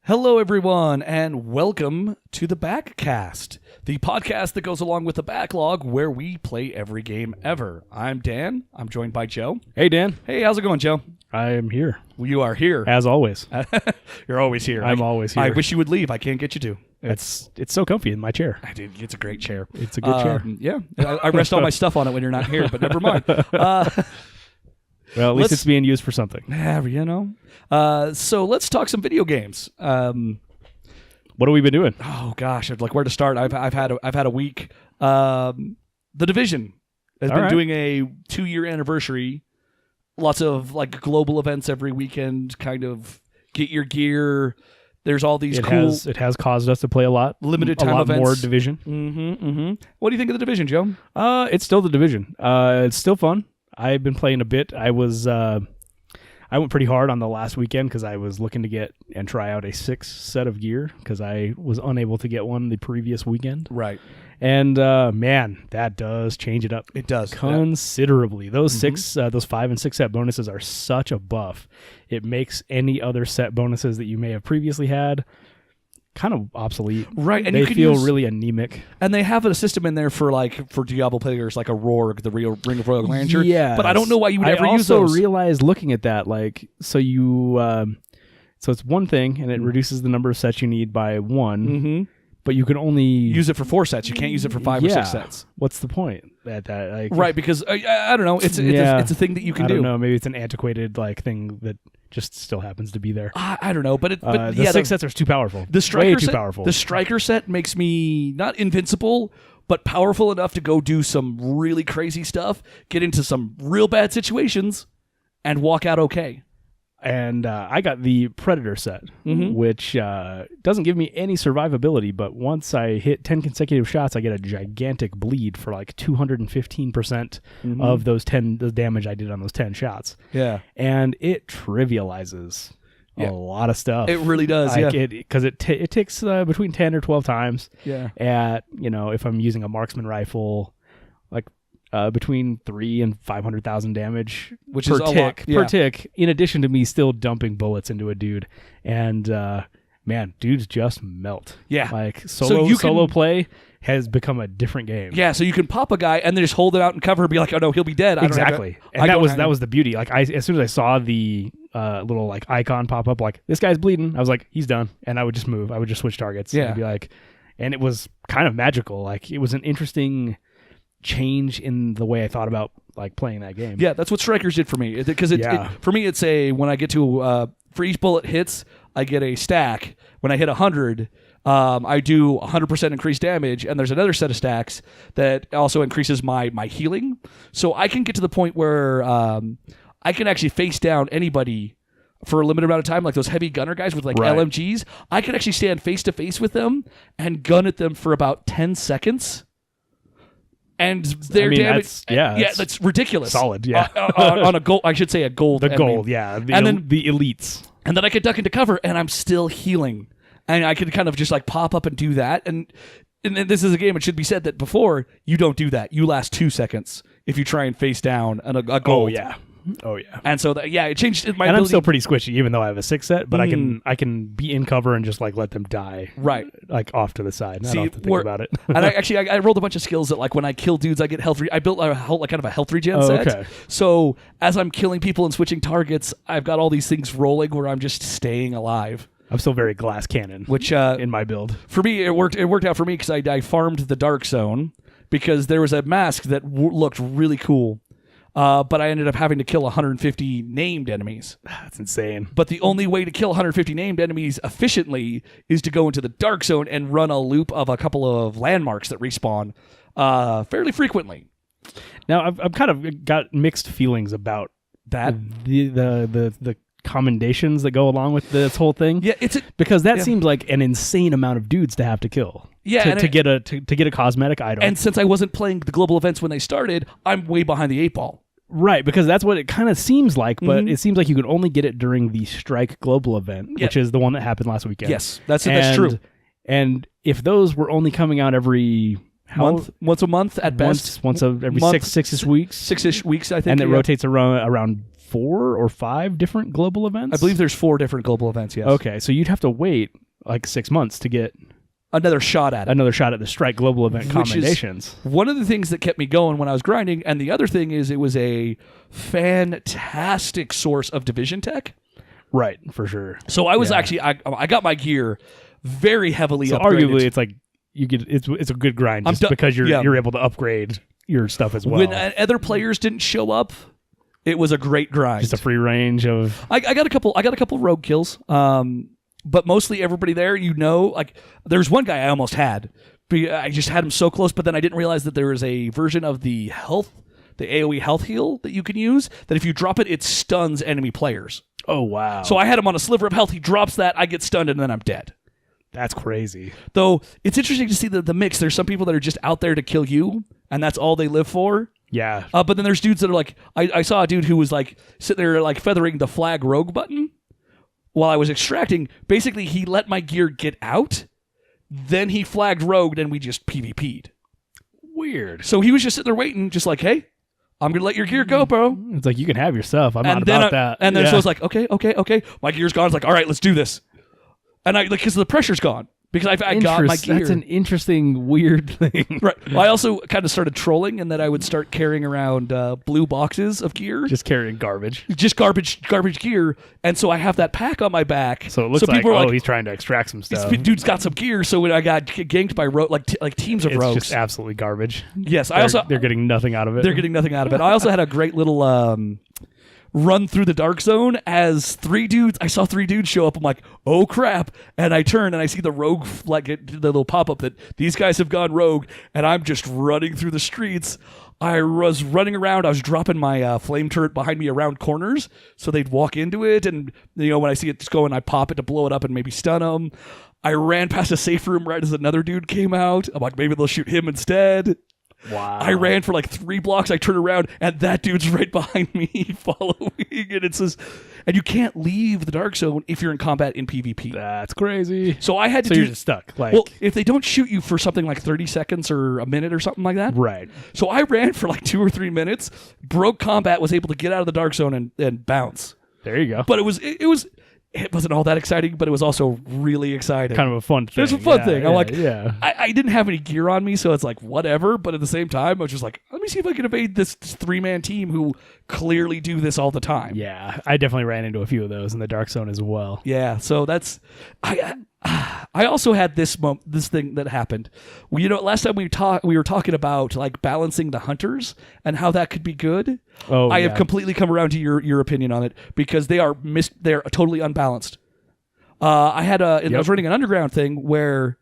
Hello, everyone, and welcome to the Backcast, the podcast that goes along with the Backlog, where we play every game ever. I'm Dan. I'm joined by Joe. Hey, Dan. Hey, how's it going, Joe? I am here. Well, you are here. As always. You're always here. I'm always here. I wish you would leave. I can't get you to. It's so comfy in my chair. Dude, it's a great chair. It's a good chair. Yeah. I rest all my stuff on it when you're not here, but never mind. Well, at least it's being used for something. Yeah, you know. So let's talk some video games. What have we been doing? Oh gosh, like where to start? I've had a week. The Division has been doing a 2-year anniversary. Lots of like global events every weekend. Kind of get your gear. There's all these It has caused us to play a lot. Limited time events. More Division. What do you think of the Division, Joe? It's still the Division. It's still fun. I've been playing a bit. I went pretty hard on the last weekend because I was looking to get and try out a 6 set of gear because I was unable to get one the previous weekend. Right. And man, that does change it up. It does considerably. Those those 5 and 6 set bonuses are such a buff. It makes any other set bonuses that you may have previously had kind of obsolete. Right. And they you can feel use, really anemic. And they have a system in there for Diablo players like a Rourke, the real Ring of Royal Grandeur. Yeah. But I don't know why you would ever use those. I also realized looking at that, so it's one thing and it reduces the number of sets you need by 1. But you can only use it for 4 sets. You can't use it for 5 or 6 sets. What's the point at that? Right, because I don't know. It's a thing that you can do. I don't know. Maybe it's an antiquated thing that just still happens to be there. I don't know, but the 6 sets are too powerful. The striker way too set, powerful. The striker set makes me not invincible, but powerful enough to go do some really crazy stuff, get into some real bad situations, and walk out okay. And I got the Predator set, which doesn't give me any survivability, but once I hit 10 consecutive shots, I get a gigantic bleed for 215% of the damage I did on those 10 shots. Yeah. And it trivializes a lot of stuff. It really does, Because it takes between 10 or 12 times. Yeah. If I'm using a marksman rifle, between 3 and 500,000 damage, which is a lot per tick. In addition to me still dumping bullets into a dude, and man, dudes just melt. Yeah, solo play has become a different game. Yeah, so you can pop a guy and then just hold it out and cover and be like, oh no, he'll be dead. Exactly, and that was the beauty. As soon as I saw the little icon pop up, this guy's bleeding, I was like, he's done, and I would just move. I would just switch targets. Yeah, and be and it was kind of magical. It was an interesting change in the way I thought about playing that game. Yeah, that's what Strikers did for me. Because for me, it's when I get to for each bullet hits, I get a stack. When I hit 100, I do 100% increased damage, and there's another set of stacks that also increases my healing. So I can get to the point where I can actually face down anybody for a limited amount of time, like those heavy gunner guys with LMGs. I can actually stand face to face with them and gun at them for about 10 seconds. And their damage, that's ridiculous. Solid, yeah. On a gold, I should say a gold. The gold, yeah. And then the elites. And then I can duck into cover, and I'm still healing, and I can kind of just pop up and do that. And this is a game. It should be said that before you don't do that. You last 2 seconds if you try and face down a gold. Oh yeah. Oh yeah. And so it changed my ability. And I'm still pretty squishy, even though I have a 6 set. But I can be in cover and just let them die. Right. Off to the side. I don't have to think about it. And I rolled a bunch of skills that when I kill dudes, I get health. I built a kind of a health regen set. Okay. So as I'm killing people and switching targets, I've got all these things rolling where I'm just staying alive. I'm still very glass cannon, which in my build. For me, it worked out for me because I farmed the Dark Zone because there was a mask that looked really cool. But I ended up having to kill 150 named enemies. That's insane. But the only way to kill 150 named enemies efficiently is to go into the Dark Zone and run a loop of a couple of landmarks that respawn fairly frequently. Now, I've kind of got mixed feelings about that. The commendations that go along with this whole thing. Yeah, because that seems like an insane amount of dudes to have to kill. Yeah, to get a cosmetic item. And since I wasn't playing the global events when they started, I'm way behind the 8 ball. Right, because that's what it kind of seems like, but it seems like you can only get it during the Strike Global event, which is the one that happened last weekend. Yes, that's true. And if those were only coming out every once a month at best, once every 6-ish weeks, 6-ish weeks, I think, and it rotates around 4 or 5 different global events? I believe there's 4 different global events, yes. Okay, so you'd have to wait like 6 months to get another shot at it. The Strike Global Event commendations. One of the things that kept me going when I was grinding, and the other thing is it was a fantastic source of division tech. Right, for sure. So I was actually I got my gear very heavily upgraded. Arguably, it's like it's a good grind just because you're able to upgrade your stuff as well. When other players didn't show up, it was a great grind. Just a free range of. I got a couple rogue kills. But mostly everybody there, like there's one guy I almost had. I just had him so close, but then I didn't realize that there is a version of the AoE health heal that you can use, that if you drop it, it stuns enemy players. Oh, wow. So I had him on a sliver of health. He drops that, I get stunned, and then I'm dead. That's crazy. Though, it's interesting to see the mix. There's some people that are just out there to kill you, and that's all they live for. Yeah. But then there's dudes that are like, I saw a dude who was like sitting there like feathering the flag rogue button while I was extracting. Basically, he let my gear get out, then he flagged rogue, and we just PvP'd. Weird. So he was just sitting there waiting, just like, hey, I'm going to let your gear go, bro. It's like, you can have your stuff. I'm not about that. And then so it's like, okay. My gear's gone. It's like, all right, let's do this. And because the pressure's gone. Because I got my gear. That's an interesting, weird thing. Right. Well, I also kind of started trolling in that I would start carrying around blue boxes of gear. Just carrying garbage. Just garbage gear. And so I have that pack on my back. So it looks like, oh, he's trying to extract some stuff. This dude's got some gear. So when I got ganked by like teams of rogues. It's just absolutely garbage. Yes. They're getting nothing out of it. They're getting nothing out of it. I also had a great little run through the dark zone as I saw 3 dudes show up. I'm like, oh crap. And I turn and I see the rogue, like the little pop-up that these guys have gone rogue, and I'm just running through the streets. I was running around. I was dropping my flame turret behind me around corners so they'd walk into it, and when I see it just going, I pop it to blow it up and maybe stun them. I ran past a safe room right as another dude came out. I'm like, maybe they'll shoot him instead. Wow. I ran for like 3 blocks. I turn around and that dude's right behind me following. And it says, and you can't leave the dark zone if you're in combat in PvP. That's crazy. So I had to you're just stuck. Like, well, if they don't shoot you for something like 30 seconds or a minute or something like that. Right. So I ran for like 2 or 3 minutes, broke combat, was able to get out of the dark zone and bounce. There you go. But it wasn't all that exciting, but it was also really exciting. Kind of a fun thing. It was a fun thing. I'm like, yeah. I didn't have any gear on me, so it's like, whatever. But at the same time, I was just like, let me see if I can evade this 3-man team who clearly do this all the time. Yeah, I definitely ran into a few of those in the dark zone as well. Yeah, so that's... I also had this thing that happened. Last time we were talking about like balancing the hunters and how that could be good. Oh, I have completely come around to your opinion on it because they are they're totally unbalanced. I was running an underground thing where,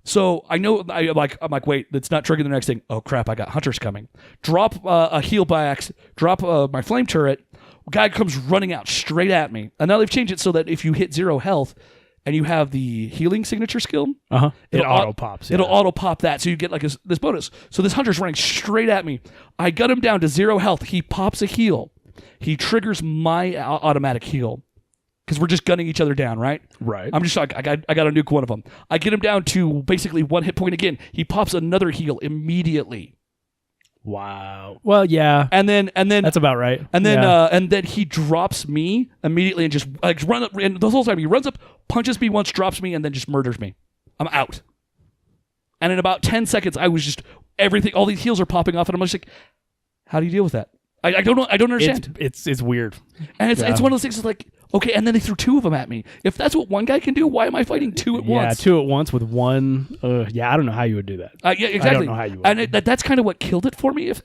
so I know I'm like, wait, that's not triggering the next thing. Oh crap, I got hunters coming. Drop a heal by accident. Drop my flame turret. Guy comes running out straight at me, and now they've changed it so that if you hit 0 health. And you have the healing signature skill. It auto pops. Yeah. It'll auto pop that, so you get like this bonus. So this hunter's running straight at me. I got him down to 0 health. He pops a heal. He triggers my automatic heal because we're just gunning each other down, right? Right. I'm just like, I got to nuke one of them. I get him down to basically 1 hit point again. He pops another heal immediately. Wow. Well, yeah. And then that's about right. And then he drops me immediately and just like run up. And the whole time he runs up, punches me once, drops me, and then just murders me. I'm out. And in about 10 seconds, I was just everything. All these heals are popping off, and I'm just like, how do you deal with that? I don't know. I don't understand. It's weird. And it's one of those things that's like, okay, and then they threw 2 of them at me. If that's what one guy can do, why am I fighting 2 at once? Yeah, 2 at once with one. I don't know how you would do that. Yeah, exactly. I don't know how you would. And that's kind of what killed it for me. If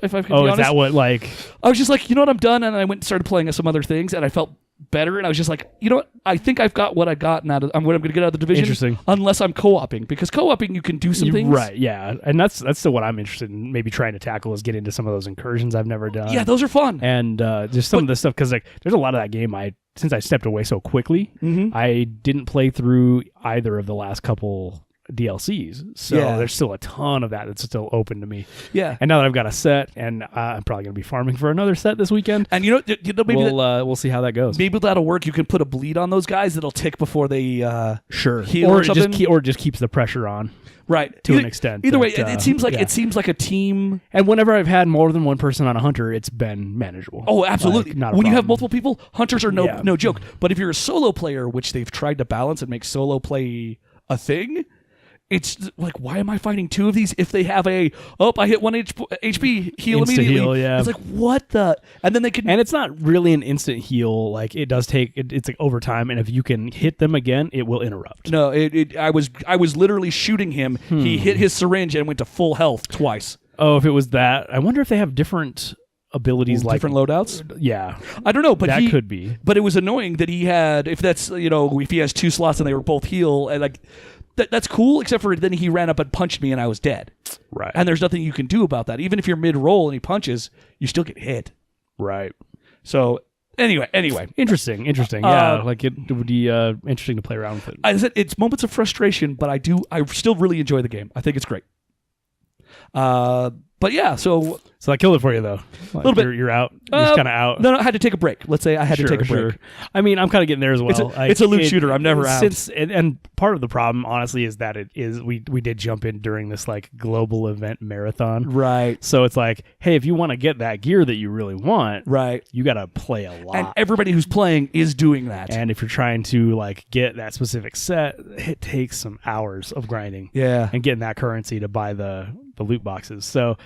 I can be honest. Is that what like? I was just like, you know what, I'm done, and I went and started playing some other things, and I felt better, and I was just like, you know what, I think I've got what I got, and I'm going to get out of the division. Interesting. Unless I'm co-oping, because co-oping you can do some things. Right. Yeah, and that's still what I'm interested in. Maybe trying to tackle is get into some of those incursions I've never done. Yeah, those are fun. And just some of the stuff because like there's a lot of that game since I stepped away so quickly, I didn't play through either of the last couple DLCs. So Yeah. there's still a ton of that that's still open to me. Yeah. And now that I've got a set, and I'm probably going to be farming for another set this weekend. And maybe we'll see how that goes. maybe that'll work. You can put a bleed on those guys that'll tick before they heal or or something. or just keeps the pressure on. Right. To an extent. Either way, that, it seems like a team. And whenever I've had more than one person on a hunter, it's been manageable. Oh, absolutely. Not a when you have problem. multiple people, hunters are no joke. But if you're a solo player, which they've tried to balance and make solo play a thing, it's like, why am I fighting two of these if they have I hit 1 HP, heal Instant immediately. heal, yeah. It's like, what the? And then they can... And it's not really an instant heal. Like, it does take... It's like over time, and if you can hit them again, it will interrupt. No, I was literally shooting him. He hit his syringe and went to full health twice. Oh, if it was that... I wonder if they have different abilities, like... Different loadouts? Yeah. I don't know, but that could be. But it was annoying that he had... If he has 2 slots and they were both heal, and like... That's cool, except for then he ran up and punched me and I was dead. Right. And there's nothing you can do about that. Even if you're mid-roll and he punches, you still get hit. Right. So, anyway. Interesting. Yeah, like it would be interesting to play around with it. I said it's moments of frustration, but I still really enjoy the game. I think it's great. But yeah, so I killed it for you, though. A little bit. You're out. You're just kind of out. No, I had to take a break. Let's say I had to take a break. I mean, I'm kind of getting there as well. It's a loot shooter. I'm never out. And part of the problem, honestly, is that we did jump in during this like global event marathon. Right. So it's like, hey, if you want to get that gear that you really want, right, you got to play a lot. And everybody who's playing is doing that. And if you're trying to like get that specific set, it takes some hours of grinding. Yeah. And getting that currency to buy the loot boxes. So,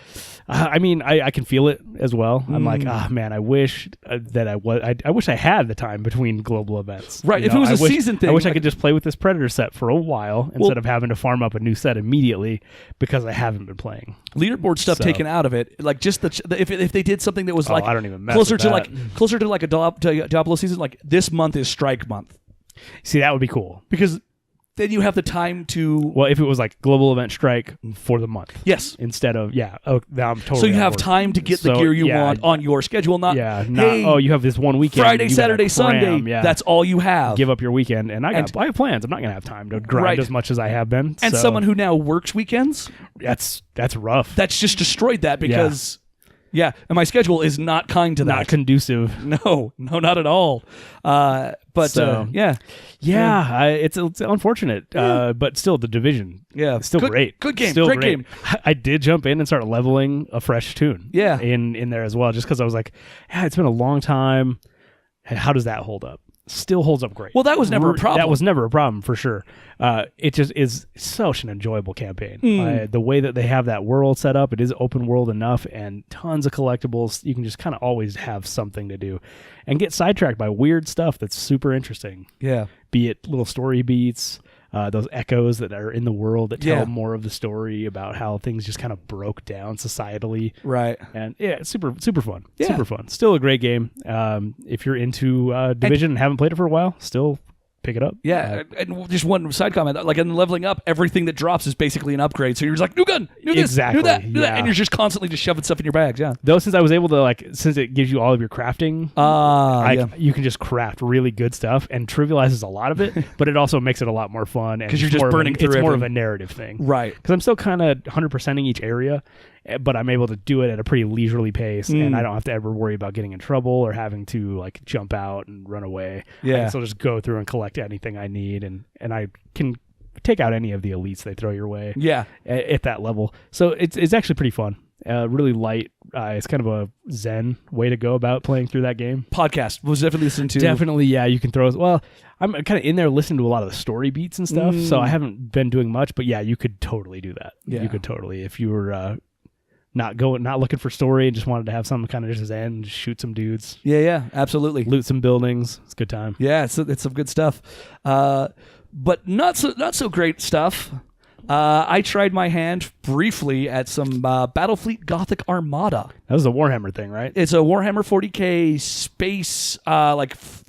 I mean, I can feel it as well. I'm like, man, I wish that I wish I had the time between global events. Right. If it was a season thing, I wish I could just play with this Predator set for a while instead of having to farm up a new set immediately because I haven't been playing. Leaderboard stuff taken out of it, like just if they did something that was like I don't even mess closer with to that. closer to like a Diablo season, like this month is Strike month. See, that would be cool because then you have the time to... Well, if it was like global event strike for the month. Yes. Instead of, now I'm totally... So you have time to get the gear you want on your schedule, not... Yeah, you have this one weekend. Friday, Saturday, Sunday. Yeah. That's all you have. Give up your weekend. And I have plans. I'm not going to have time to grind as much as I have been. And someone who now works weekends... That's rough. That's just destroyed that because... Yeah, and my schedule is not kind to that. Not conducive. No, not at all. But it's unfortunate. But still, the Division, still great. Good game, still great game. I did jump in and start leveling a fresh tune. Yeah, in there as well, just because I was like, it's been a long time. How does that hold up? Still holds up great. Well, that was never a problem. That was never a problem for sure. It just is such an enjoyable campaign. The way that they have that world set up, it is open world enough and tons of collectibles. You can just kind of always have something to do and get sidetracked by weird stuff that's super interesting. Yeah. Be it little story beats, those echoes that are in the world that tell more of the story about how things just kind of broke down societally. Right. And it's super, super fun. Yeah. Super fun. Still a great game. If you're into Division and haven't played it for a while, still pick it up. Yeah, and just one side comment, like in leveling up, everything that drops is basically an upgrade. So you're just like, new gun, new this, exactly, new that, and you're just constantly just shoving stuff in your bags. Yeah. Though since I was able to since it gives you all of your crafting, you can just craft really good stuff and trivializes a lot of it, but it also makes it a lot more fun because you're just burning through. It's more of a narrative thing, right? Because I'm still kind of 100%ing each area. But I'm able to do it at a pretty leisurely pace, and I don't have to ever worry about getting in trouble or having to jump out and run away. Yeah. I can still just go through and collect anything I need, and I can take out any of the elites they throw your way. Yeah. At that level, so it's actually pretty fun. Really light. It's kind of a zen way to go about playing through that game. Podcast was definitely listening to. Definitely, yeah. You can throw. Well, I'm kind of in there listening to a lot of the story beats and stuff, so I haven't been doing much. But yeah, you could totally do that. Yeah. You could totally if you were. Not looking for story and just wanted to have something kind of just zen and just shoot some dudes. Yeah, absolutely. Loot some buildings. It's a good time. Yeah, it's some good stuff. But not so great stuff. I tried my hand briefly at some Battlefleet Gothic Armada. That was a Warhammer thing, right? It's a Warhammer 40K space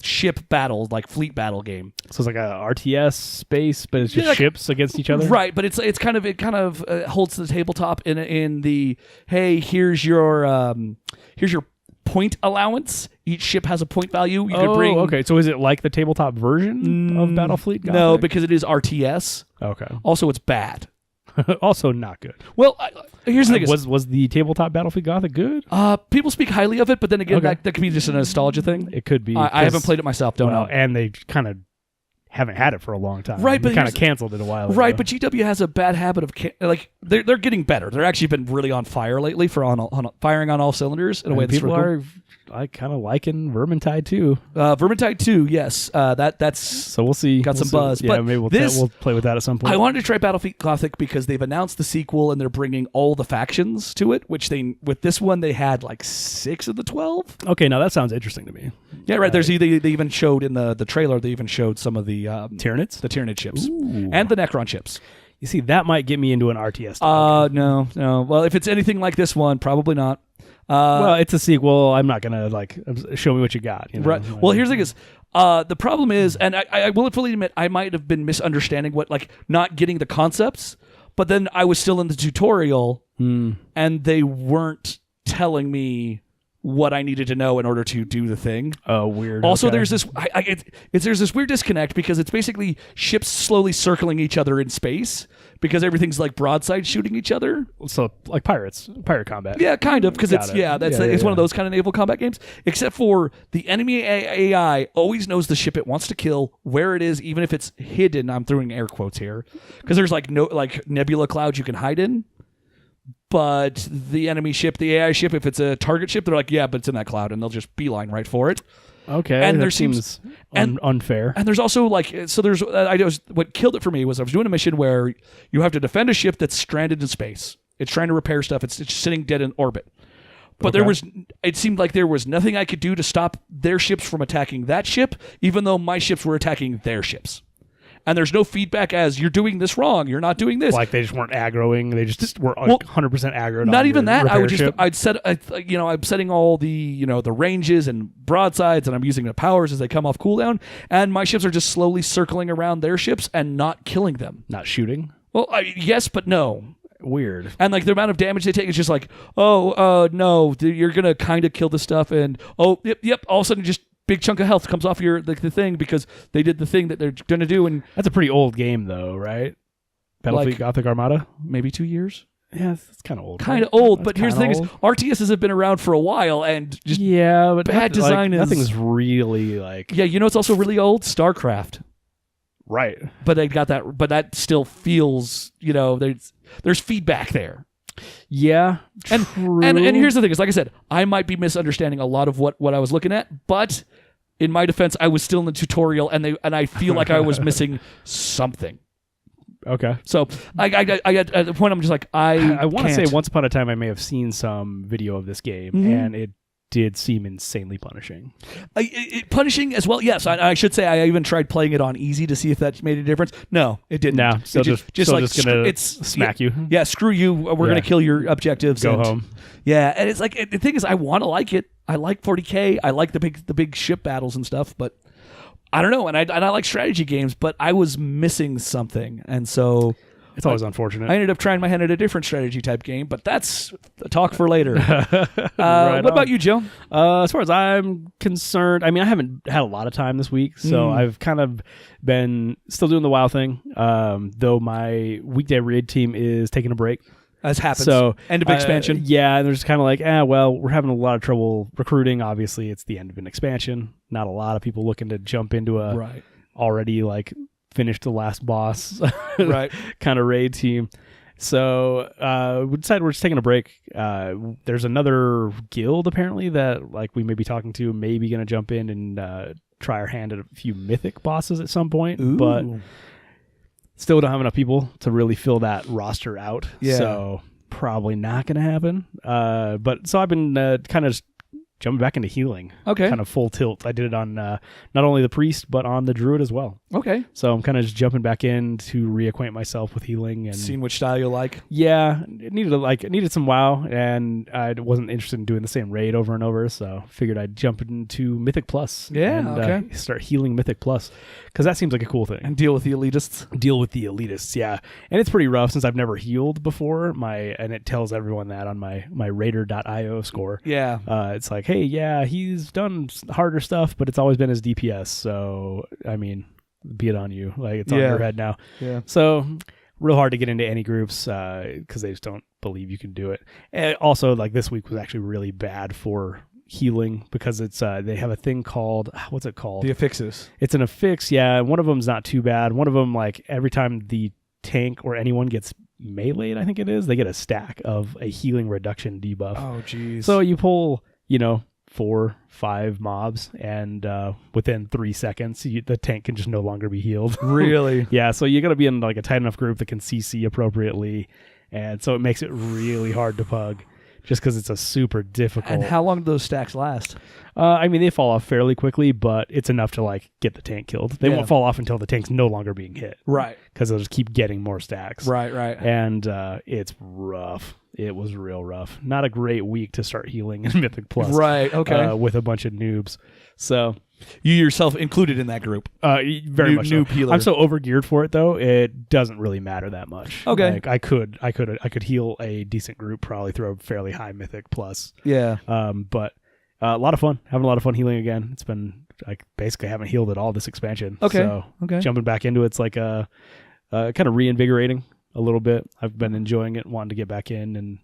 ship battle, fleet battle game. So it's like a RTS space, but it's just ships against each other. Right, but it kind of holds the tabletop in the hey, here's your point allowance. Each ship has a point value. You could bring. Okay. So is it like the tabletop version of Battlefleet? Gothic? No, because it is RTS. Okay. Also, it's bad. Also not good. Well, here's the thing: was the tabletop Battlefield Gothic good? People speak highly of it, but then again, that could be just a nostalgia thing. It could be. I haven't played it myself. Don't know. And they kind of haven't had it for a long time. Right, but kind of canceled it a while ago. Right, but GW has a bad habit of they're getting better. They're actually been really on fire lately for firing on all cylinders in a way that's people really are kind of liking Vermintide too. Vermintide 2, yes. That's so we'll see. Got some buzz. Yeah, but maybe we'll play with that at some point. I wanted to try Battlefleet Gothic because they've announced the sequel and they're bringing all the factions to it, which with this one they had like 6 of the 12. Okay, now that sounds interesting to me. Yeah, right. There's they even showed in the trailer. They even showed some of the Tyranids, the Tyranid ships, and the Necron ships. You see, that might get me into an RTS. No. Well, if it's anything like this one, probably not. Well, it's a sequel. I'm not gonna show me what you got. You know? Right. Well, here's the thing: is the problem is, and I will fully admit, I might have been misunderstanding not getting the concepts, but then I was still in the tutorial, and they weren't telling me what I needed to know in order to do the thing. Oh, weird. Also, okay. there's this there's this weird disconnect because it's basically ships slowly circling each other in space because everything's like broadside shooting each other. So like pirate combat. Yeah, kind of, because it's one of those kind of naval combat games. Except for the enemy AI always knows the ship it wants to kill, where it is, even if it's hidden. I'm throwing air quotes here because there's nebula clouds you can hide in. But the enemy ship, the AI ship, if it's a target ship, they're like, yeah, but it's in that cloud, and they'll just beeline right for it. Okay, and there seems unfair. And there's also what killed it for me was I was doing a mission where you have to defend a ship that's stranded in space. It's trying to repair stuff. It's sitting dead in orbit. But it seemed like there was nothing I could do to stop their ships from attacking that ship, even though my ships were attacking their ships. And there's no feedback as you're doing this wrong. You're not doing this. Like they just weren't aggroing. They just were 100% aggroed. Not even that. I'm I'm setting all the ranges and broadsides, and I'm using the powers as they come off cooldown. And my ships are just slowly circling around their ships and not killing them. Not shooting. Well, yes, but no. Weird. And the amount of damage they take is just no, you're gonna kind of kill the stuff, and yep. All of a sudden, just big chunk of health comes off your the thing because they did the thing that they're going to do. And that's a pretty old game, though, right? Battlefield Gothic Armada? Maybe 2 years. Yeah, it's kind of old. Kind of old, but here's the thing: is RTSs have been around for a while, and just but bad design is nothing's really it's also really old. StarCraft, right? But they got that, but that still feels there's feedback there. Yeah, true. And here's the thing: is like I said, I might be misunderstanding a lot of what I was looking at, but in my defense, I was still in the tutorial, and I feel like I was missing something. Okay, so I at the point I'm just like I want to say once upon a time I may have seen some video of this game, and it did seem insanely punishing. Punishing as well, yes. I should say I even tried playing it on easy to see if that made a difference. No, it didn't. No, so just gonna smack you. Yeah, screw you. We're gonna kill your objectives. Go home. Yeah, and it's like the thing is, I want to like it. I like 40K. I like the big ship battles and stuff, but I don't know. And I like strategy games, but I was missing something, and so. It's always unfortunate. I ended up trying my hand at a different strategy type game, but that's a talk for later. What about you, Joe? As far as I'm concerned, I haven't had a lot of time this week, so I've kind of been still doing the WoW thing, though my weekday raid team is taking a break. As happens. So, end of expansion. Yeah, and they're just kind of like, we're having a lot of trouble recruiting. Obviously, it's the end of an expansion. Not a lot of people looking to jump into a already finished the last boss kind of raid team. So we decided we're just taking a break. There's another guild apparently that we may be talking to, maybe going to jump in and try our hand at a few mythic bosses at some point. Ooh. But still don't have enough people to really fill that roster out. Yeah. So probably not going to happen. But so I've been kind of jumping back into healing. Okay. Kind of full tilt. I did it on not only the priest, but on the druid as well. Okay. So I'm kind of just jumping back in to reacquaint myself with healing and seeing which style you like. Yeah, it needed some WoW, and I wasn't interested in doing the same raid over and over, so figured I'd jump into Mythic Plus. Yeah. And start healing Mythic Plus because that seems like a cool thing. And deal with the elitists. Yeah. And it's pretty rough since I've never healed before. And it tells everyone that on my Raider.io score. Yeah. It's like, hey, yeah, he's done harder stuff, but it's always been his DPS. So, I mean, be it on you. Like, it's on your head now. Yeah. So, real hard to get into any groups because they just don't believe you can do it. And also, like, this week was actually really bad for healing because it's they have a thing called, what's it called? The affixes. It's an affix, yeah. One of them's not too bad. One of them, like, every time the tank or anyone gets meleeed, I think it is, they get a stack of a healing reduction debuff. Oh, geez. So you pull, 4, 5 mobs, and within 3 seconds, the tank can just no longer be healed. Really? Yeah, so you got to be in like a tight enough group that can CC appropriately, and so it makes it really hard to pug, just because it's a super difficult. And how long do those stacks last? I mean, they fall off fairly quickly, but it's enough to like get the tank killed. They won't fall off until the tank's no longer being hit. Right. Because they'll just keep getting more stacks. Right. And it's rough. It was real rough. Not a great week to start healing in Mythic Plus. Right, okay. With a bunch of noobs. So you yourself included in that group. Very much noob so. healer. I'm so overgeared for it though. It doesn't really matter that much. Okay. Like, I could heal a decent group, probably throw a fairly high Mythic Plus. Yeah. But a lot of fun. Having a lot of fun healing again. It's been, I basically haven't healed at all this expansion. Okay. So jumping back into it's like kind of reinvigorating a little bit. I've been enjoying it, wanting to get back in and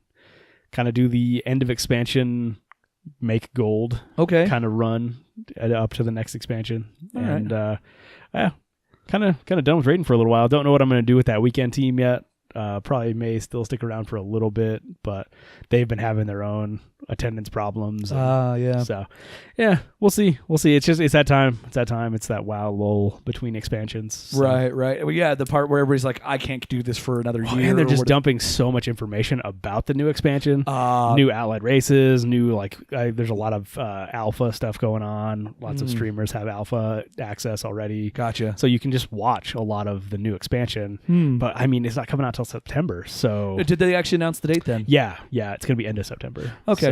kind of do the end of expansion, make gold. Okay. Kind of run up to the next expansion. All and kind of done with raiding for a little while. Don't know what I'm going to do with that weekend team yet. Probably may still stick around for a little bit, but they've been having their own attendance problems. Yeah. So, yeah, we'll see. It's that time. It's that WoW lull between expansions. So. Right. Well, yeah, the part where everybody's like, I can't do this for another year. And they're just dumping so much information about the new expansion, new allied races, new there's a lot of alpha stuff going on. Lots of streamers have alpha access already. Gotcha. So you can just watch a lot of the new expansion. But I mean, it's not coming out till September. So did they actually announce the date then? Yeah, it's gonna be end of September. Okay.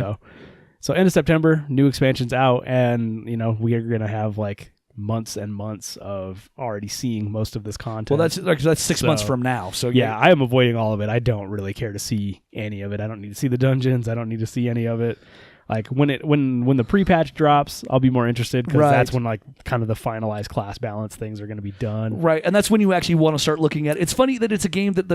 So end of September, new expansion's out, and we are gonna have like months and months of already seeing most of this content. Well, that's 6 months from now. So yeah, I am avoiding all of it. I don't really care to see any of it. I don't need to see the dungeons. I don't need to see any of it. Like when the pre-patch drops, I'll be more interested because that's when like kind of the finalized class balance things are going to be done. Right, and that's when you actually want to start looking at it. It's funny that it's a game that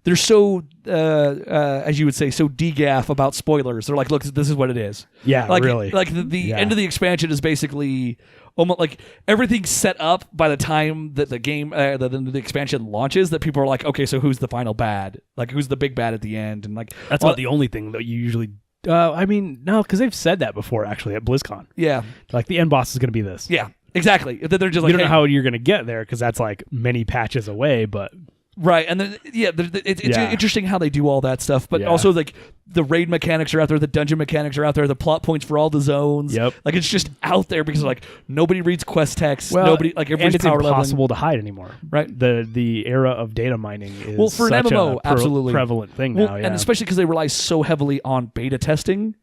they're so, as you would say, so degaff about spoilers. They're like, look, this is what it is. Yeah, really. Like the end of the expansion is basically almost like everything's set up by the time that the game, the expansion launches, that people are like, okay, so who's the final bad? Like, who's the big bad at the end? And like, that's not the only thing that you usually. I mean, no, because they've said that before, actually, at BlizzCon. Yeah. Like, the end boss is going to be this. Yeah, exactly. They're just like, you don't know how you're going to get there, because that's, like, many patches away, but... Right, and then, it's interesting how they do all that stuff, but also, like, the raid mechanics are out there, the dungeon mechanics are out there, the plot points for all the zones. Yep. Like, it's just out there because, like, nobody reads quest text, nobody, like, everybody's and it's power impossible leveling. to hide anymore. Right. The era of data mining is for such an MMO, absolutely prevalent thing now, and especially because they rely so heavily on beta testing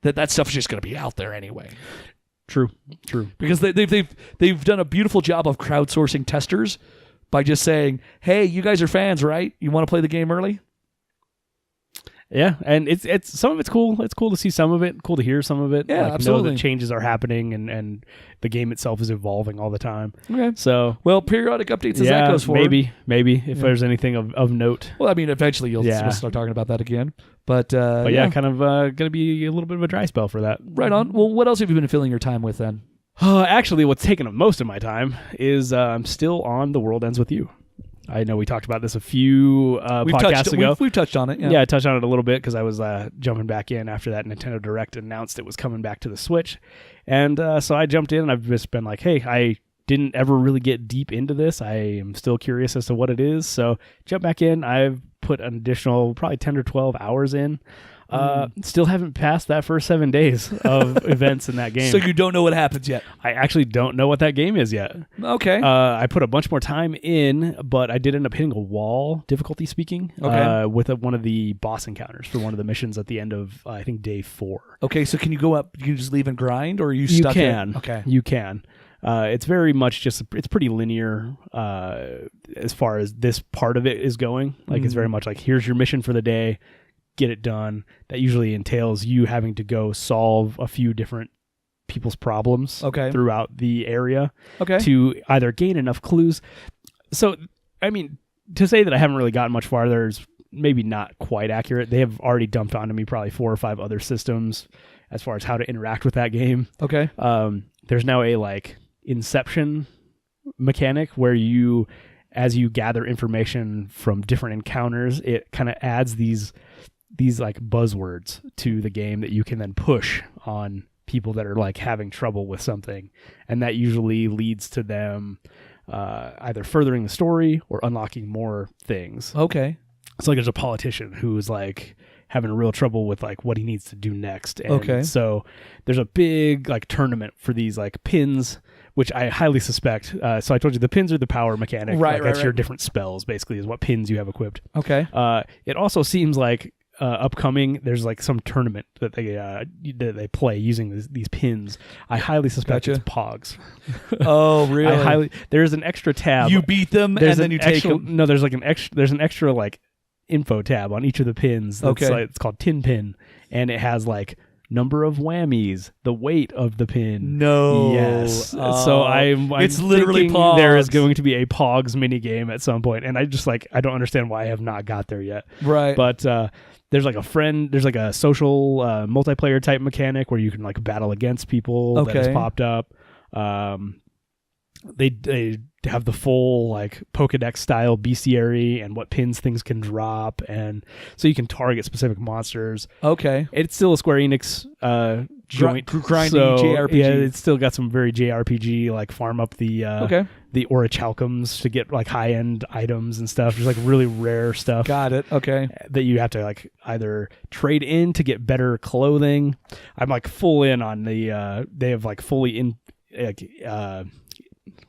that stuff is just going to be out there anyway. True. Because they've done a beautiful job of crowdsourcing testers by just saying, "Hey, you guys are fans, right? You want to play the game early?" Yeah, and it's some of it's cool. It's cool to see some of it. Cool to hear some of it. Yeah, absolutely. Know that changes are happening and the game itself is evolving all the time. Okay. So periodic updates as that goes forward. Maybe if there's anything of note. Well, I mean, eventually you'll start talking about that again. But kind of going to be a little bit of a dry spell for that. Right on. Well, what else have you been filling your time with then? Actually, what's taken up most of my time is I'm still on The World Ends With You. I know we talked about this a few podcasts ago. We've touched on it. Yeah, I touched on it a little bit because I was jumping back in after that Nintendo Direct announced it was coming back to the Switch. And so I jumped in and I've just been like, hey, I didn't ever really get deep into this. I am still curious as to what it is. So jump back in. I've put an additional probably 10 or 12 hours in. Still haven't passed that first 7 days of events in that game. So you don't know what happens yet? I actually don't know what that game is yet. Okay. I put a bunch more time in, but I did end up hitting a wall, difficulty speaking, with one of the boss encounters for one of the missions at the end of, I think, day 4. Okay, so can you go up, you just leave and grind, or are you stuck in? Okay. You can. It's very much it's pretty linear as far as this part of it is going. Like, it's very much like, here's your mission for the day. get it done. That usually entails you having to go solve a few different people's problems throughout the area to either gain enough clues. So, I mean, to say that I haven't really gotten much farther is maybe not quite accurate. They have already dumped onto me probably 4 or 5 other systems as far as how to interact with that game. Okay. There's now a like Inception mechanic where you, as you gather information from different encounters, it kind of adds these like buzzwords to the game that you can then push on people that are like having trouble with something, and that usually leads to them either furthering the story or unlocking more things. Okay. It's like there's a politician who's like having real trouble with like what he needs to do next. And so there's a big like tournament for these like pins, which I highly suspect. So I told you the pins are the power mechanic. Right, that's your different spells, basically, is what pins you have equipped. Okay. It also seems like upcoming, there's like some tournament that they play using these pins. I highly suspect it's Pogs. Oh, really? There's an extra tab. You beat them and then you take them. No, there's an extra like info tab on each of the pins. It's called Tin Pin, and it has like number of whammies, the weight of the pin. No. Yes. So I'm it's literally Pogs. There is going to be a Pogs mini game at some point, and I just like I don't understand why I have not got there yet. Right. But there's like a social multiplayer type mechanic where you can like battle against people that has popped up. They have the full like Pokedex style bestiary and what pins things can drop, and so you can target specific monsters. Okay. It's still a Square Enix joint, grinding JRPG. Yeah, it's still got some very JRPG like farm up the orichalcums to get like high end items and stuff. There's like really rare stuff. Got it. Okay. That you have to like either trade in to get better clothing. I'm like full in on the they have like fully in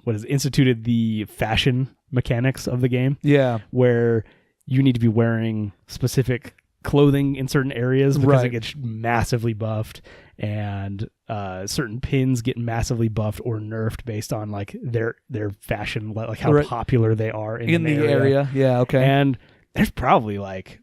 instituted the fashion mechanics of the game. Yeah. Where you need to be wearing specific clothing in certain areas because it gets massively buffed, and certain pins get massively buffed or nerfed based on like their fashion, like how popular they are in the area. Yeah. Okay. And there's probably like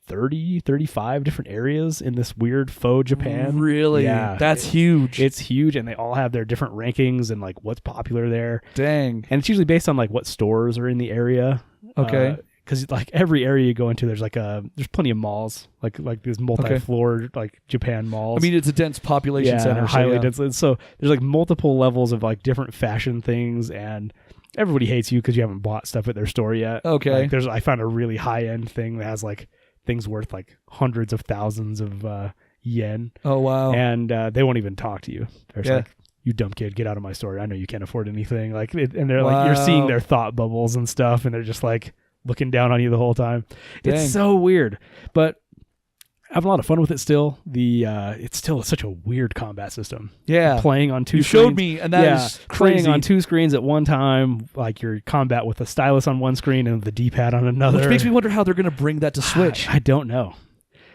30, 35 different areas in this weird faux Japan. Really? Yeah. That's huge. It's huge, and they all have their different rankings and like what's popular there. Dang. And it's usually based on like what stores are in the area. Okay. Because like every area you go into, there's plenty of malls, like these multi-floor like Japan malls. I mean, it's a dense population center. Highly dense. So there's like multiple levels of like different fashion things, and everybody hates you because you haven't bought stuff at their store yet. Okay. Like, I found a really high-end thing that has like things worth like hundreds of thousands of yen. Oh, wow. And they won't even talk to you. They're like, you dumb kid, get out of my store. I know you can't afford anything. Like, and they're like, you're seeing their thought bubbles and stuff, and they're just like looking down on you the whole time. Dang. It's so weird, but I have a lot of fun with it still. It's still such a weird combat system. Yeah. Playing on two screens. You showed me, and that is crazy. Playing on two screens at one time, like your combat with a stylus on one screen and the D-pad on another. Which makes me wonder how they're going to bring that to Switch. I don't know.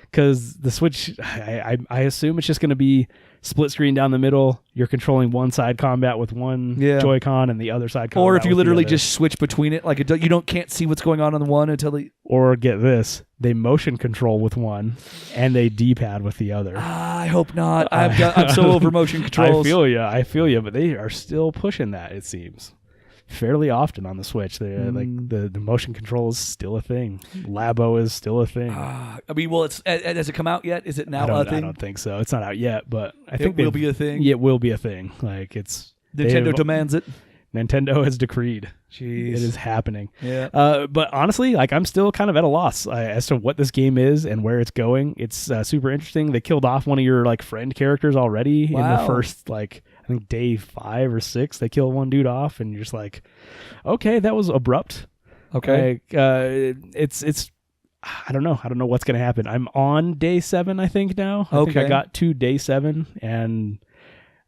Because the Switch, I assume it's just going to be split screen down the middle. You're controlling one side combat with one Joy-Con and the other side combat. Or if you literally just switch between it, like can't see what's going on the one until they. Or get this, they motion control with one and they D-pad with the other. I hope not. I'm so over motion controls. I feel you, but they are still pushing that. It seems fairly often on the Switch. Like the motion control is still a thing. Labo is still a thing. I mean, well, has it come out yet? Is it now a thing? I don't think so. It's not out yet, but I think it will be a thing. Yeah, it will be a thing. Like Nintendo demands it. Nintendo has decreed. Jeez. It is happening. Yeah. But honestly, like I'm still kind of at a loss as to what this game is and where it's going. It's super interesting. They killed off one of your like friend characters already in the first I think day 5 or 6. They kill one dude off, and you're just like, okay, that was abrupt. Okay. Like, it's I don't know. I don't know what's gonna happen. I'm on day 7, I think now. I think I got to day 7, and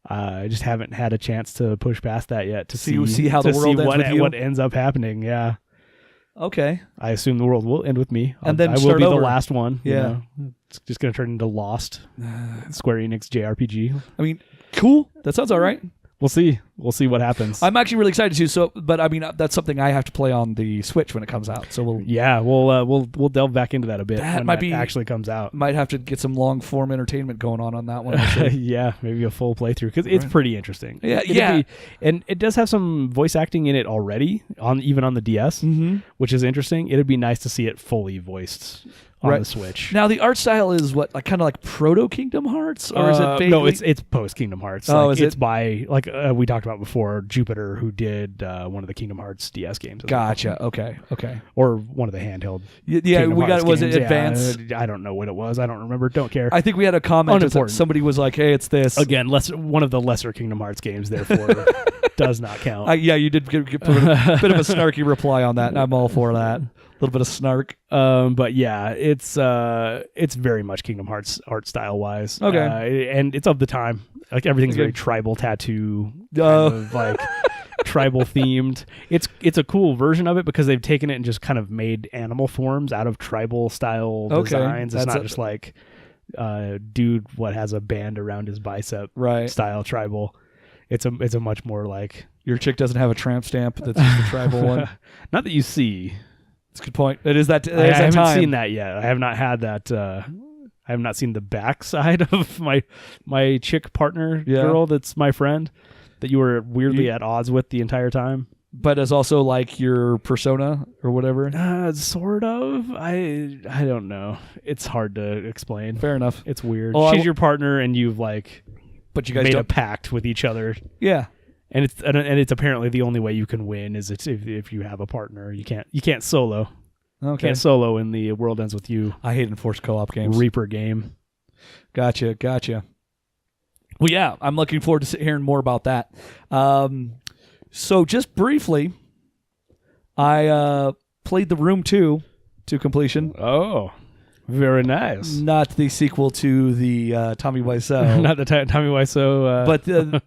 I just haven't had a chance to push past that yet to see how the world ends with you. What ends up happening. Yeah. Okay. I assume the world will end with me. And then I will be the last one. Yeah. You know? It's just going to turn into Lost. Square Enix JRPG. I mean, cool. That sounds all right. We'll see. We'll see what happens. I'm actually really excited too. So, but I mean, that's something I have to play on the Switch when it comes out. So we'll delve back into that a bit when it actually comes out. Might have to get some long form entertainment going on that one. Yeah, maybe a full playthrough because it's pretty interesting. Yeah. And it does have some voice acting in it already even on the DS, which is interesting. It'd be nice to see it fully voiced on the Switch. Now the art style is what, like kind of like proto Kingdom Hearts, or is it vaguely? No, it's post Kingdom Hearts. Oh, it's by we talked about before, Jupiter, who did one of the Kingdom Hearts DS games. Gotcha. Okay. Or one of the handheld. Yeah, we got. Was it Advance? I don't know what it was. I don't remember. Don't care. I think we had a comment. Somebody was like, "Hey, it's this." Again, one of the lesser Kingdom Hearts games, therefore does not count. You did put a bit of a snarky reply on that, and I'm all for that. A little bit of snark. But yeah, it's very much Kingdom Hearts art style wise. Okay. And it's of the time. Like everything's very tribal tattoo, kind of like tribal themed. It's a cool version of it because they've taken it and just kind of made animal forms out of tribal style designs. It's not just like dude has a band around his bicep style tribal. It's a much more like, your chick doesn't have a tramp stamp that's just the tribal one. Not that you see. That's a good point. It is that. I haven't seen that yet. I have not had that. I have not seen the backside of my chick partner girl that's my friend that you were weirdly at odds with the entire time. But as also like your persona or whatever. Sort of. I don't know. It's hard to explain. Fair enough. It's weird. She's your partner, and you've but you guys made a pact with each other. Yeah. And it's apparently the only way you can win is if you have a partner. You can't solo. Okay. Can't solo in the World Ends With You. I hate enforced co-op games. Reaper game. Gotcha. Well, yeah, I'm looking forward to hearing more about that. So just briefly, I played The Room 2 to completion. Oh. Very nice. Not the sequel to the Tommy Wiseau. Not the Tommy Wiseau. But the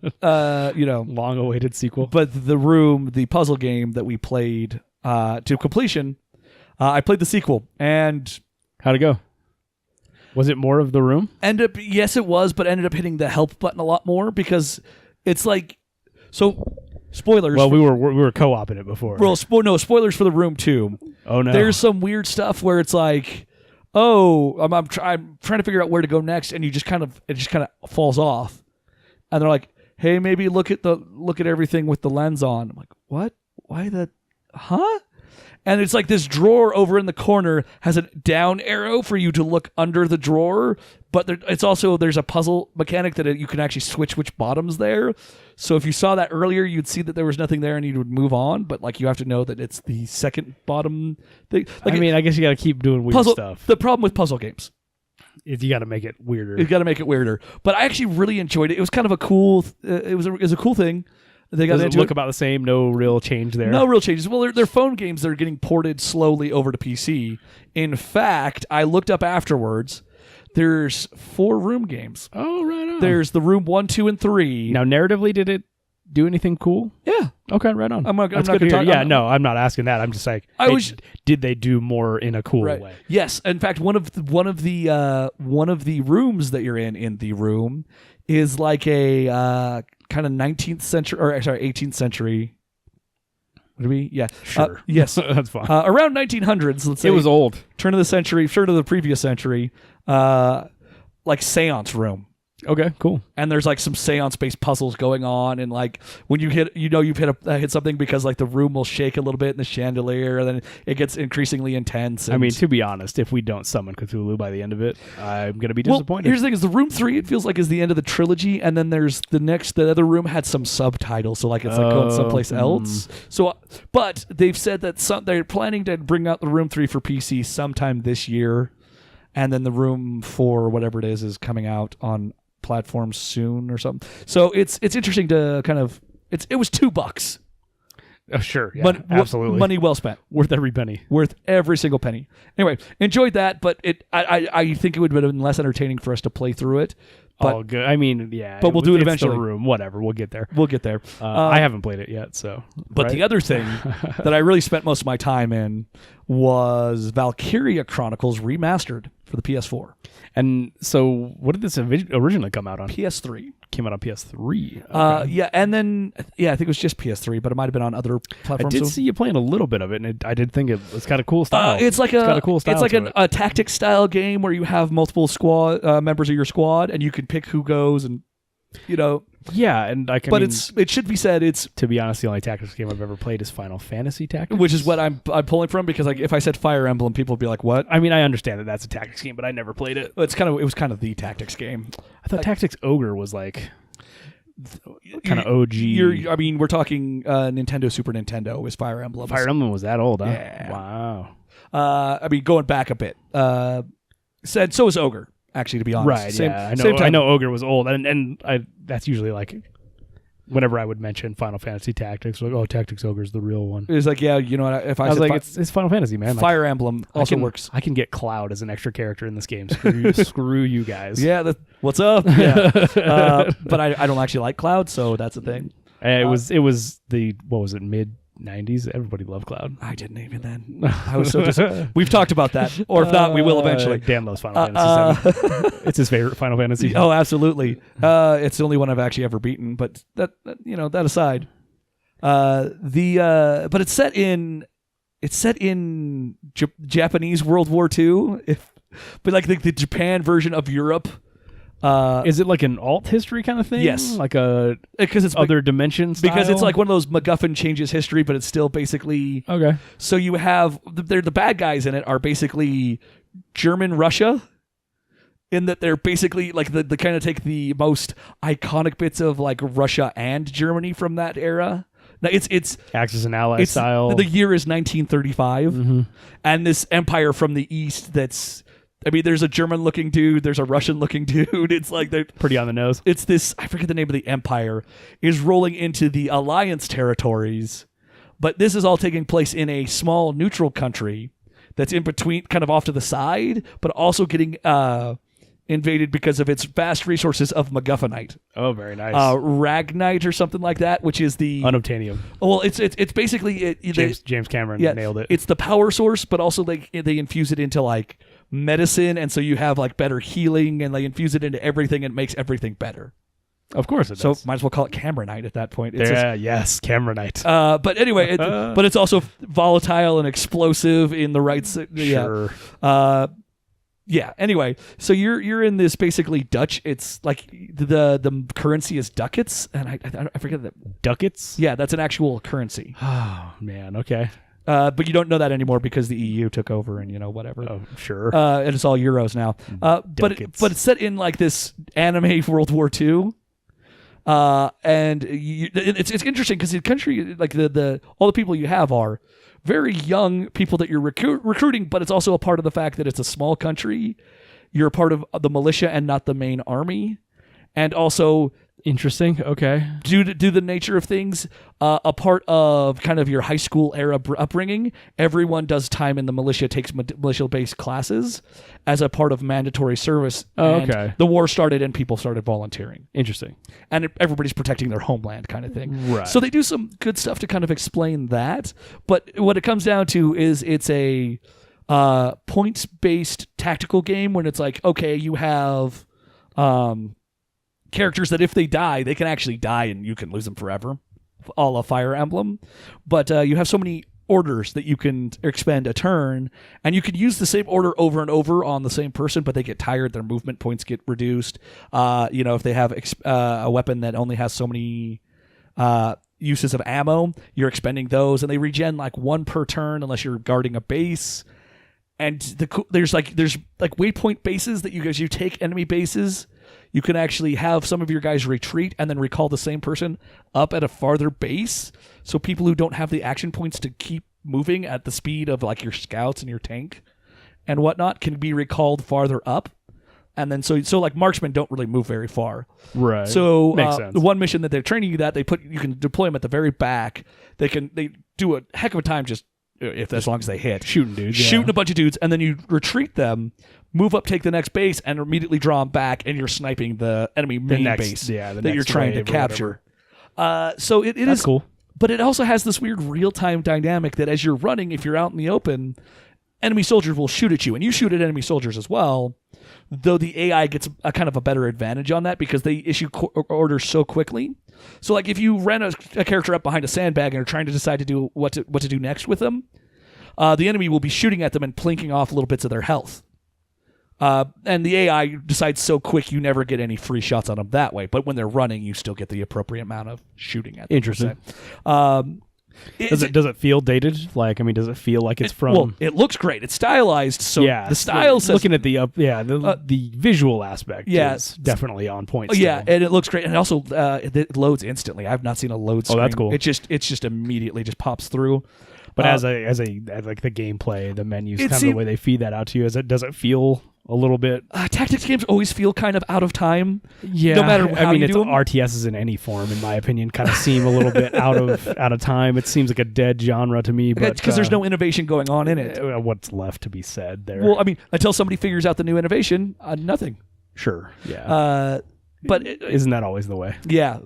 long-awaited sequel. But The Room, the puzzle game that we played to completion, I played the sequel, and how'd it go? Was it more of The Room? Yes, it was, but ended up hitting the help button a lot more because it's like, so spoilers. Well, we were co-oping it before. Well, spoilers for The Room 2. Oh no, there's some weird stuff where it's like, I'm trying to figure out where to go next, and it just kind of falls off, and they're like, hey, maybe look at everything with the lens on. I'm like, what? Why that? Huh? And it's like this drawer over in the corner has a down arrow for you to look under the drawer, but there's a puzzle mechanic that you can actually switch which bottom's there. So if you saw that earlier, you'd see that there was nothing there and you would move on, but you have to know that it's the second bottom thing. I guess you got to keep doing weird stuff. The problem with puzzle games is you got to make it weirder. You got to make it weirder. But I actually really enjoyed it. It was kind of a cool. It was a cool thing. Does it look about the same? No real change there? No real changes. Well, they're phone games that are getting ported slowly over to PC. In fact, I looked up afterwards. There's 4 Room games. Oh, right on. There's The Room 1, 2, and 3. Now, narratively, did it do anything cool? Yeah. Okay, right on. I'm not going to talk. Yeah, no, I'm not asking that. I'm just like, did they do more in a cool way? Yes. In fact, one of the rooms that you're in The Room is like a kind of 19th century, or sorry, 18th century. What do we? Yeah. Sure. Yes. That's fine. Around 1900s, let's say. It was old. Turn of the previous century, like seance room. Okay, cool. And there's like some seance-based puzzles going on, and like when you hit, you've hit something because like the room will shake a little bit in the chandelier, and then it gets increasingly intense. I mean, to be honest, if we don't summon Cthulhu by the end of it, I'm gonna be disappointed. Here's the thing: is The Room 3? It feels like is the end of the trilogy, and then there's the other room had some subtitles, so like it's like going someplace else. So, but they've said that they're planning to bring out The Room 3 for PC sometime this year, and then The Room 4, whatever it is coming out on platforms soon or something. So it's interesting to kind of it was $2. Oh, sure. Yeah, absolutely. Money well spent. Worth every penny. Worth every single penny. Anyway, enjoyed that, but I think it would have been less entertaining for us to play through it. But, good. I mean, yeah. But we'll do it eventually. The Room, whatever. We'll get there. I haven't played it yet, so. But the other thing that I really spent most of my time in was Valkyria Chronicles Remastered for the PS4. And so, what did this originally come out on? PS3. Came out on PS3. Okay. Yeah, and then I think it was just PS3, but it might have been on other platforms. I did see you playing a little bit of it, and I did think it was kind of cool style. It's like a tactics style game where you have multiple squad members of your squad, and you can pick who goes, and Yeah, and it should be said, it's, to be honest, the only tactics game I've ever played is Final Fantasy Tactics, which is what I'm pulling from, because like if I said Fire Emblem, people would be like, "What?" I mean, I understand that that's a tactics game, but I never played it. It was kind of the tactics game. I thought Tactics Ogre was like kind of OG. We're talking Nintendo, Super Nintendo is Fire Emblem. Fire Emblem was that old, huh? Yeah. Wow. Going back a bit. Said so is Ogre. Actually, to be honest, right? Yeah, I know Ogre was old, and that's usually like whenever I would mention Final Fantasy Tactics, like, oh, Tactics Ogre is the real one. It was like, yeah, you know what? If I was like, it's Final Fantasy, man. Fire Emblem also works. I can get Cloud as an extra character in this game. Screw you guys. Yeah, what's up? Yeah. But I don't actually like Cloud, so that's the thing. It was the mid '90s. Everybody loved Cloud. I didn't even then. I was so we've talked about that, or if not, we will eventually. Dan loves Final Fantasy VII. It's his favorite Final Fantasy. Oh, absolutely. It's the only one I've actually ever beaten. But that aside, but it's set in Japanese World War II, but like the Japan version of Europe. Is it like an alt history kind of thing? Yes, like because it's other dimensions. Because it's like one of those MacGuffin changes history, but it's still basically okay. So you have the bad guys in it are basically German Russia, in that they're basically like the kind of take the most iconic bits of like Russia and Germany from that era. Now it's Axis and Allies style. The year is 1935, and this empire from the east that's. I mean, there's a German-looking dude. There's a Russian-looking dude. It's like they're pretty on the nose. It's this. I forget the name of the empire. Is rolling into the Alliance territories, but this is all taking place in a small neutral country that's in between, kind of off to the side, but also getting invaded because of its vast resources of MacGuffinite. Oh, very nice. Ragnite or something like that, which is the unobtainium. Well, it's basically James Cameron nailed it. It's the power source, but also they infuse it into like medicine, and so you have like better healing, and they infuse it into everything and it makes everything better. Of course it does. So might as well call it Cameronite at that point. Yes, Cameronite. But anyway, but it's also volatile and explosive in the right... Sure. Yeah. Anyway, so you're in this basically Dutch. It's like the currency is ducats, and I forget that. Ducats? Yeah, that's an actual currency. Oh man. Okay. But you don't know that anymore because the EU took over and whatever. Oh, sure. And it's all euros now. But it's set in like this anime World War II. And it's interesting because the country, like all the people you have are very young people that you're recruiting, but it's also a part of the fact that it's a small country. You're a part of the militia and not the main army. And also... Interesting. Okay. Due to the nature of things, a part of kind of your high school era upbringing, everyone does time in the militia, takes militia-based classes as a part of mandatory service. Oh, okay. The war started and people started volunteering. Interesting. And everybody's protecting their homeland kind of thing. Right. So they do some good stuff to kind of explain that. But what it comes down to is it's a points-based tactical game when it's like, okay, you have... characters that if they die, they can actually die and you can lose them forever, a la Fire Emblem. But you have so many orders that you can expend a turn, and you can use the same order over and over on the same person, but they get tired, their movement points get reduced. If they have a weapon that only has so many uses of ammo, you're expending those, and they regen like one per turn unless you're guarding a base. And there's waypoint bases that you take enemy bases. You can actually have some of your guys retreat and then recall the same person up at a farther base. So people who don't have the action points to keep moving at the speed of like your scouts and your tank and whatnot can be recalled farther up. And then so like marksmen don't really move very far. Right. So makes sense. The one mission that they're training you that you can deploy them at the very back. They do a heck of a time just as long as they hit. Shooting dudes. Shooting a bunch of dudes, and then you retreat them, move up, take the next base, and immediately draw them back, and you're sniping the enemy main base that you're trying to capture. So it is cool. But it also has this weird real-time dynamic that as you're running, if you're out in the open, enemy soldiers will shoot at you, and you shoot at enemy soldiers as well. though the AI gets a kind of a better advantage on that because they issue orders so quickly. So like if you ran a character up behind a sandbag and are trying to decide to do what to do next with them, the enemy will be shooting at them and plinking off little bits of their health. And the AI decides so quick you never get any free shots on them that way. But when they're running, you still get the appropriate amount of shooting at them. Interesting. Does it feel dated? Like, I mean, does it feel like it's from? Well, it looks great. It's stylized. So the style says, looking at the visual aspect is definitely on point. Still. Yeah, and it looks great. And also, it loads instantly. I've not seen a load screen. Oh, that's cool. It's just immediately just pops through. But as like the gameplay, the menus, kind of the way they feed that out to you, does it feel a little bit? Tactics games always feel kind of out of time. Yeah, no matter how you do them. RTSs in any form, in my opinion, kind of seem a little bit out of time. It seems like a dead genre to me. But because there's no innovation going on in it. What's left to be said there? Well, I mean, until somebody figures out the new innovation, nothing. Sure. Yeah. But isn't that always the way? Yeah.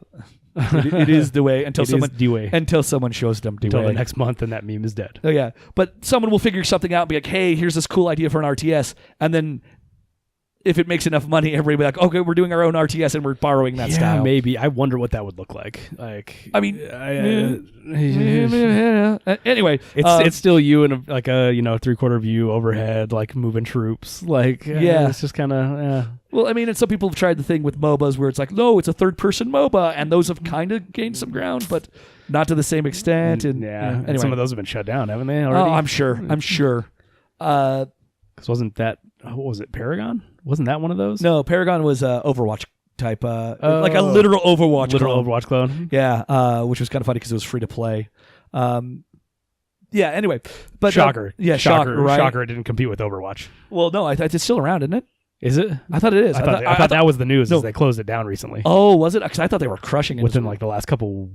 It is the way until someone shows them the until way. The next month, and that meme is dead. Oh yeah, but someone will figure something out and be like, "Hey, here's this cool idea for an RTS," and then if it makes enough money, everybody will be like, "Okay, we're doing our own RTS and we're borrowing that style." Maybe. I wonder what that would look like. Like, I mean, anyway, it's still you in a 3/4 view overhead, like moving troops. Like, it's just kind of. Well, I mean, and some people have tried the thing with MOBAs where it's like, no, it's a third-person MOBA, and those have kind of gained some ground, but not to the same extent. And anyway. And some of those have been shut down, haven't they? Already? Oh, I'm sure. Because wasn't that what was it? Paragon? Wasn't that one of those? No, Paragon was Overwatch type, like a literal Overwatch clone. Yeah, which was kind of funny because it was free to play. Anyway, but shocker. Shocker. Right? Shocker! It didn't compete with Overwatch. Well, no, it's still around, isn't it? Is it? I thought it is. I thought that was the news. No. As they closed it down recently. Oh, was it? Because I thought they were crushing it within like the last couple,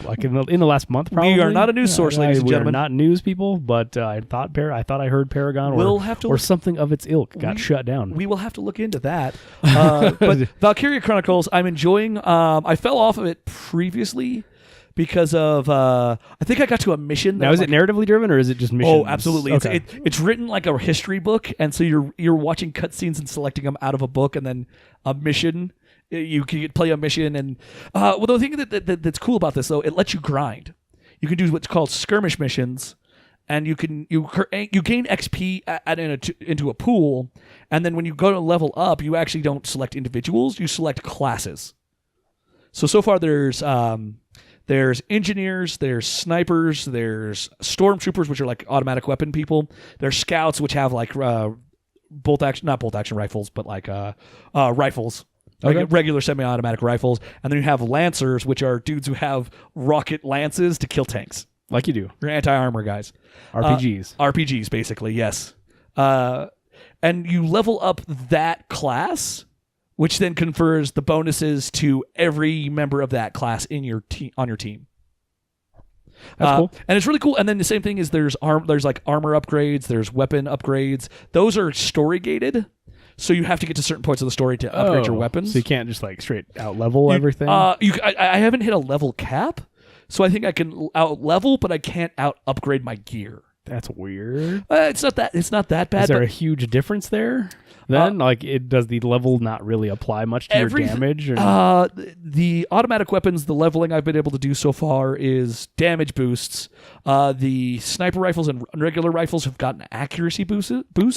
like in the last month. Probably. We are not a news source, ladies and gentlemen. We are not news people, but I thought I heard Paragon or something of its ilk got shut down. We will have to look into that. But Valkyria Chronicles, I'm enjoying. I fell off of it previously. Because of, I think I got to a mission. Now, is it narratively driven or is it just missions? Oh, absolutely. Okay. It's written like a history book, and so you're watching cutscenes and selecting them out of a book, and then a mission. You can play a mission, and the thing that's cool about this though, it lets you grind. You can do what's called skirmish missions, and you gain XP into a pool, and then when you go to level up, you actually don't select individuals; you select classes. So far there's engineers, there's snipers, there's stormtroopers, which are like automatic weapon people. There's scouts, which have like not bolt action rifles, but like rifles, regular semi-automatic rifles. And then you have lancers, which are dudes who have rocket lances to kill tanks, like you do. You're anti-armor guys. RPGs, basically, yes. And you level up that class, which then confers the bonuses to every member of that class in your on your team. That's cool. And it's really cool. And then the same thing is there's like armor upgrades, there's weapon upgrades. Those are story gated, so you have to get to certain points of the story to upgrade your weapons. So you can't just like straight out level everything. I haven't hit a level cap, so I think I can out level, but I can't out upgrade my gear. That's weird. It's not that bad. Is there a huge difference there? Then, does the level not really apply much to your damage? Or? The automatic weapons, the leveling I've been able to do so far is damage boosts. The sniper rifles and regular rifles have gotten accuracy boosts.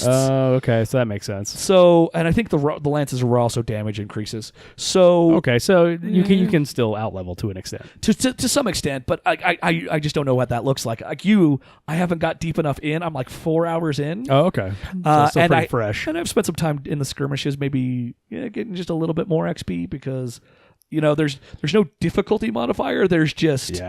Oh, okay, so that makes sense. So, and I think the lances were also damage increases. So, okay, so you can still out level to an extent, to some extent, but I just don't know what that looks like. Like I haven't got deep enough in. I'm like 4 hours in. Oh, okay, so still pretty fresh. And I've spent some time in the skirmishes, maybe getting just a little bit more XP because there's no difficulty modifier. There's just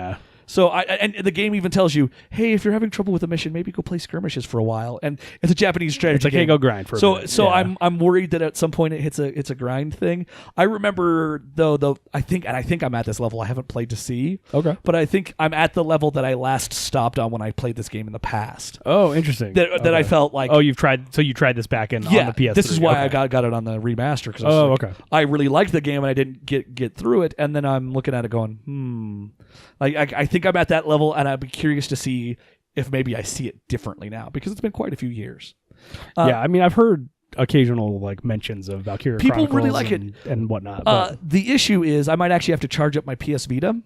So and the game even tells you, hey, if you're having trouble with a mission, maybe go play skirmishes for a while. And it's a Japanese strategy. It's like, hey, go grind for a minute. So I'm worried that at some point it's a grind thing. I remember though I think I'm at this level. I haven't played to see. Okay. But I think I'm at the level that I last stopped on when I played this game in the past. Oh, interesting. That I felt like you tried this back on the PS3. This is why I got it on the remaster because I really liked the game and I didn't get through it, and then I'm looking at it going, I think I'm at that level, and I'd be curious to see if maybe I see it differently now because it's been quite a few years. I mean, I've heard occasional like mentions of Valkyria People Chronicles really like and whatnot. But the issue is I might actually have to charge up my PS Vita.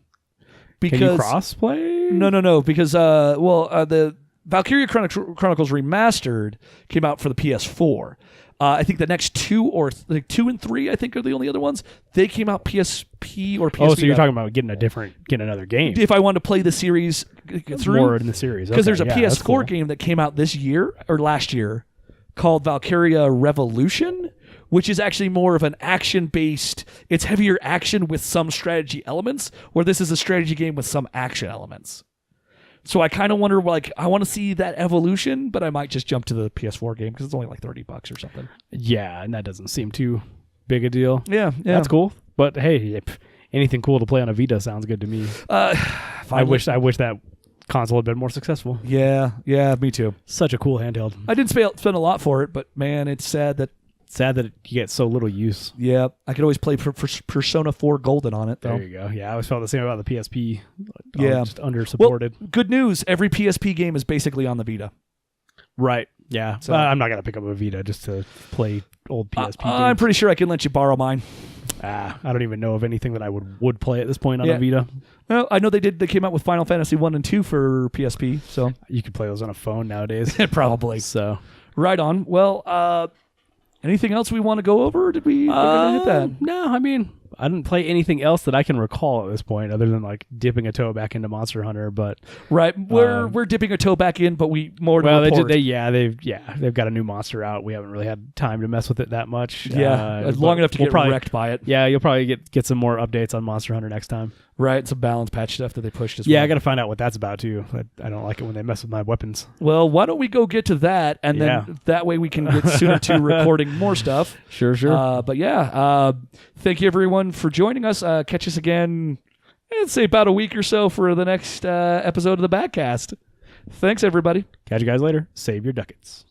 Because, can you cross-play? No. Because, the Valkyria Chronicles Remastered came out for the PS4. I think the next 2 and 3, I think, are the only other ones. They came out PSP or PS Vita. Oh, so you're talking about getting another game. If I wanted to play the series through. More in the series. Because there's a PS4 cool. game that came out this year, or last year, called Valkyria Revolution, which is actually more of an action-based, it's heavier action with some strategy elements, where this is a strategy game with some action elements. So I kind of wonder, like, I want to see that evolution, but I might just jump to the PS4 game because it's only like $30 or something. Yeah, and that doesn't seem too big a deal. Yeah. That's cool. But hey, anything cool to play on a Vita sounds good to me. I wish that console had been more successful. Yeah, me too. Such a cool handheld. I didn't spend a lot for it, but man, it's sad that you get so little use. Yeah, I could always play Persona 4 Golden on it, though. There you go. Yeah, I always felt the same about the PSP. Yeah. Just under-supported. Well, good news. Every PSP game is basically on the Vita. Right. Yeah. So I'm not going to pick up a Vita just to play old PSP games. I'm pretty sure I can let you borrow mine. I don't even know of anything that I would play at this point on a Vita. Well, I know they came out with Final Fantasy 1 and 2 for PSP, so you could play those on a phone nowadays. Probably. So right on. Well, anything else we want to go over? Or did we hit that? No, I mean, I didn't play anything else that I can recall at this point, other than like dipping a toe back into Monster Hunter. But right, we're dipping a toe back in, but we more. Well, they've got a new monster out. We haven't really had time to mess with it that much. Yeah, long enough to get wrecked by it. Yeah, you'll probably get some more updates on Monster Hunter next time. Right, some balance patch stuff that they pushed as well. Yeah, I got to find out what that's about too. I don't like it when they mess with my weapons. Well, why don't we go get to that, and then that way we can get sooner to recording more stuff. Sure. But yeah, thank you everyone for joining us. Catch us again, I'd say about a week or so for the next episode of the Backcast. Thanks, everybody. Catch you guys later. Save your ducats.